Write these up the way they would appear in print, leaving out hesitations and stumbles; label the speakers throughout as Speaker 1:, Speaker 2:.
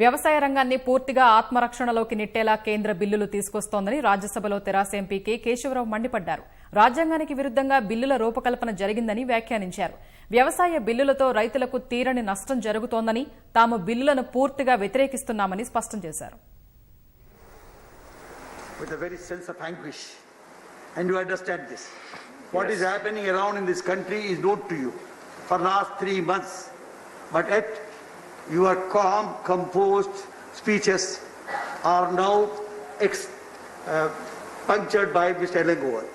Speaker 1: వ్యవసాయ రంగాన్ని పూర్తిగా ఆత్మరక్షణలోకి నెట్టేలా కేంద్ర బిల్లులు తీసుకొస్తోందని రాజ్యసభలో తెరాస ఎంపీ కె కేశవరావు మండిపడ్డారు. రాజ్యాంగానికి విరుద్ధంగా బిల్లుల రూపకల్పన జరిగిందని వ్యాఖ్యానించారు. వ్యవసాయ బిల్లులతో రైతులకు తీరని నష్టం జరుగుతోందని, తాము బిల్లులను పూర్తిగా వ్యతిరేకిస్తున్నామని స్పష్టం చేశారు.
Speaker 2: What is happening around in this country is known to you for last 3 months, but yet your calm, composed speeches are now punctured by Mr. Elangovan.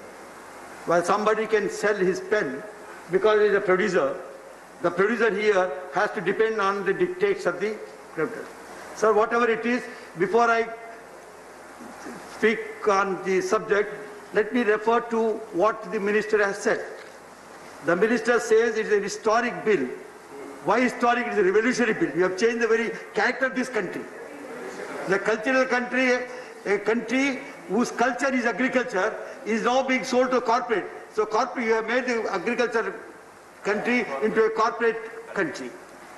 Speaker 2: While somebody can sell his pen because he is a producer, the producer here has to depend on the dictates of the creditor. So whatever it is, before I speak on the subject, let me refer to what the minister has said. The minister says it is a historic bill. Why historic? It is a revolutionary bill. We have changed the very character of this country. The cultural country, a country whose culture is agriculture, is now being sold to corporate. So corporate, you have made the agriculture country into a corporate country.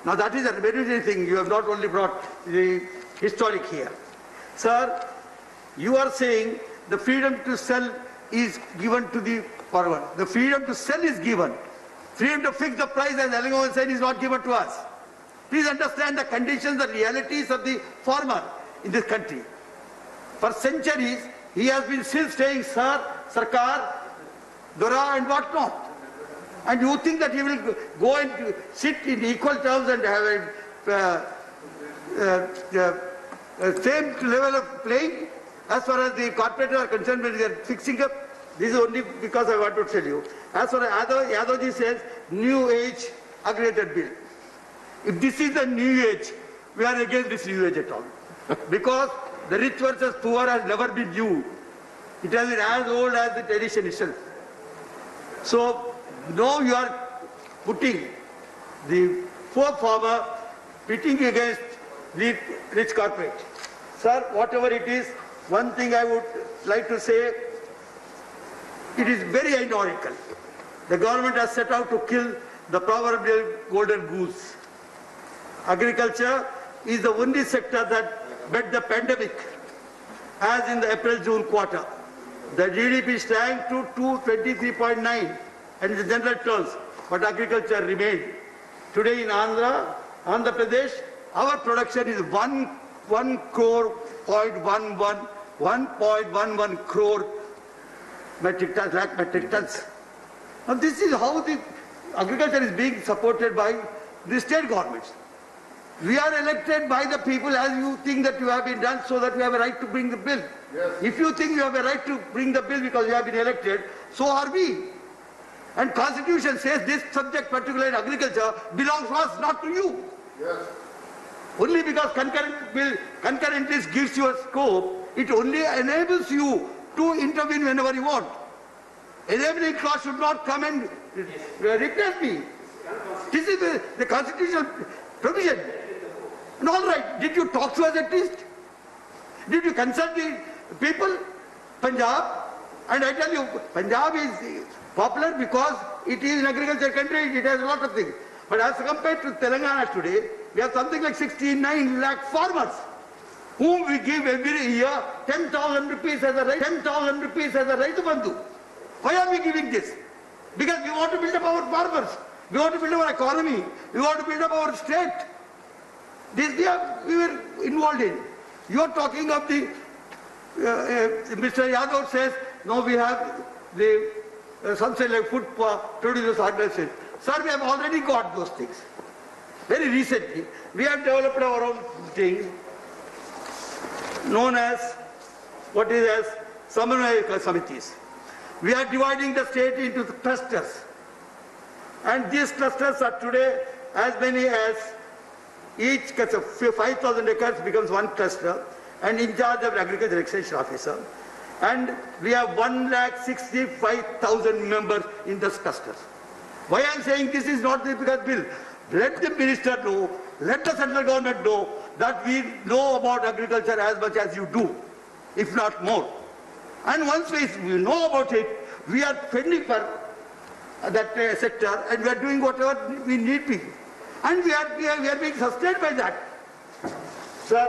Speaker 2: Now that is a revolutionary thing. You have not only brought the historic here. Sir, you are saying the freedom to sell is given to the farmer. The freedom to sell is given. Freedom to fix the price, as Elangovan said, is not given to us. Please understand the conditions, the realities of the farmer in this country. For centuries, he has been still saying, Sir, Sarkar, Dora and what not. And you think that he will go and sit in equal terms and have a same level of playing? As far as the corporators are concerned, when they are fixing up, this is only because I want to tell you. As far as Yadavji says, new age aggregated bill. If this is the new age, we are against this new age at all. Because the rich versus poor has never been new. It has been as old as the tradition itself. So now you are putting the poor farmer pitting against the rich corporate. Sir, whatever it is, one thing I would like to say, it is very ironical. The government has set out to kill the proverbial golden goose. Agriculture is the only sector that met the pandemic, as in the April-June quarter. The GDP shrank to 223.9 and in the general terms, but agriculture remained. Today in Andhra Pradesh, our production is 1.11 crore metric tons. Now this is how the agriculture is being supported by the state governments. We are elected by the people as you think that you have been done, so that we have a right to bring the bill. Yes. If you think you have a right to bring the bill because you have been elected, so are we. And Constitution says this subject, particularly in agriculture, belongs to us, not to you. Yes. Only because concurrent list gives you a scope, it only enables you to intervene whenever you want. Enabling clause should not come and replace me. This is the constitutional provision. And all right, did you talk to us at least? Did you consult the people? Punjab, and I tell you, Punjab is popular because it is an agriculture country, it has a lot of things. But as compared to Telangana today, we have something like 69 lakh farmers, whom we give every year 10,000 rupees as a right, 10,000 rupees as a right bandhu. Why are we giving this? Because we want to build up our farmers, we want to build up our economy, we want to build up our state. This we were involved in. You are talking of the, Mr. Yadav says, no, we have the something like food producers organization. Sir, we have already got those things. Very recently, we have developed our own things, known as what is as Samanvaya Samitis. We are dividing the state into the clusters, and these clusters are today as many as each 5,000 acres becomes one cluster, and in charge of agriculture extension officer, and we have 1,65,000 members in this clusters. Why I am saying this is not the bill? Let the minister know, let the central government know that we know about agriculture as much as you do, if not more. And once we know about it, we are fending for that sector, and we are doing whatever we need to. And we are being sustained by that. Sir,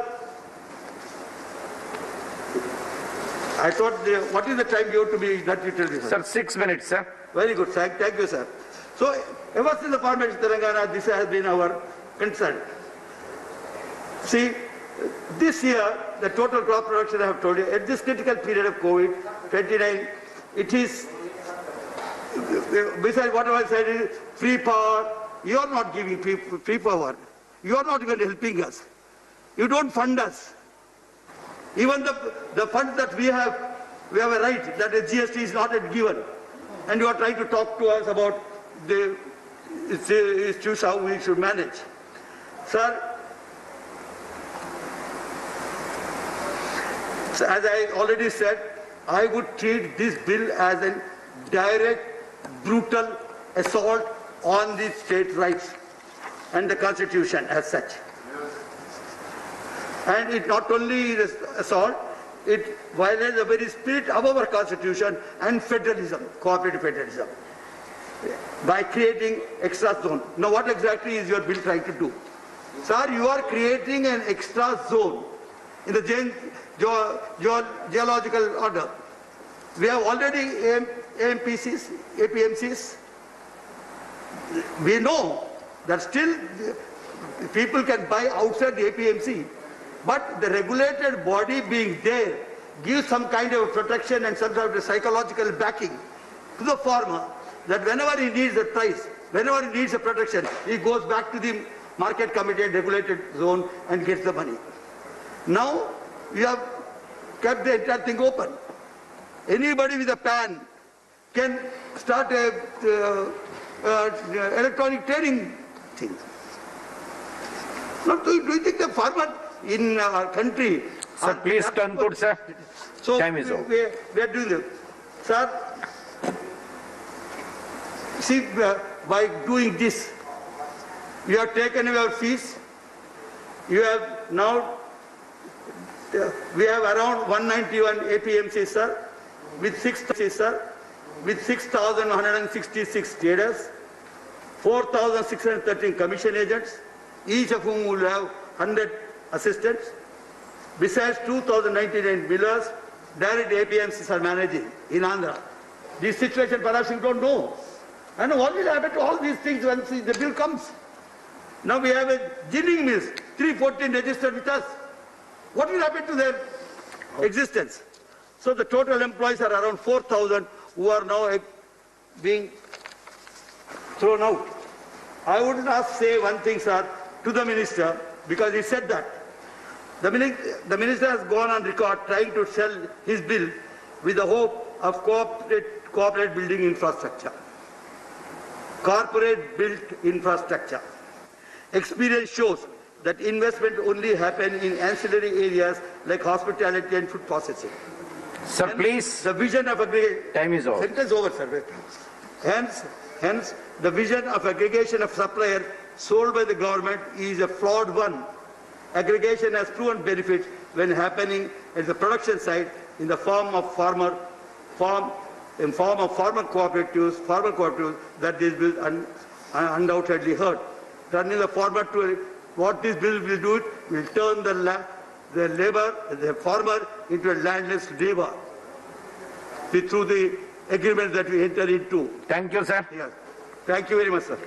Speaker 2: I thought, what is the time given to me that you tell me, sir?
Speaker 3: Sir, 6 minutes, sir.
Speaker 2: Very good, thank you, sir. So, ever since the formation of Telangana, this has been our concern. See, this year, the total crop production, I have told you, at this critical period of COVID-29, it is, besides whatever I said, is free power. You are not giving free power. You are not even helping us. You don't fund us. Even the funds that we have a right that the GST is not yet given. And you are trying to talk to us about the issues, how we should manage. Sir, as I already said, I would treat this bill as a direct, brutal assault on the state rights and the Constitution as such. And it not only is assault, it violates the very spirit of our Constitution and federalism, cooperative federalism, by creating extra zone. Now what exactly is your bill trying to do? Sir, you are creating an extra zone in the geological order. We have already APMCs. We know that still people can buy outside the APMC, but the regulated body being there gives some kind of protection and some sort of psychological backing to the farmer that whenever he needs a price, whenever he needs a protection, he goes back to the market committee and regulated zone and gets the money. Now we have kept the entire thing open. Anybody with a PAN can start a electronic trading thing. Now, do you think the farmer in our country...
Speaker 3: Sir, please conclude, sir.
Speaker 2: So,
Speaker 3: time is over.
Speaker 2: We are doing this. Sir, see, by doing this, you have taken away our fees. You have now, we have around 191 APMCs, sir, with 6,166 traders, 4,613 commission agents, each of whom will have 100 assistants. Besides 2,099 millers, direct APMCs are managing in Andhra. This situation perhaps you don't know. And what will happen to all these things when the bill comes? Now we have a ginning mills, 314 registered with us. What will happen to their existence? So the total employees are around 4,000 who are now being thrown out. I would not say one thing, sir, to the minister, because he said that. The minister has gone on record trying to sell his bill with the hope of corporate building infrastructure. Corporate built infrastructure. Experience shows that investment only happen in ancillary areas like hospitality and food processing.
Speaker 3: Sir, please.
Speaker 2: The vision of
Speaker 3: time is over.
Speaker 2: Sentence over, sir. Hence, the vision of aggregation of suppliers sold by the government is a flawed one. Aggregation has proven benefits when happening at the production side in the form of farmer cooperatives that this bill undoubtedly hurt. Turning the farmer to what this bill will do, it will turn the farmer into a landless labor through the agreement that we enter into.
Speaker 3: Thank you, sir.
Speaker 2: Yes. Thank you very much, sir.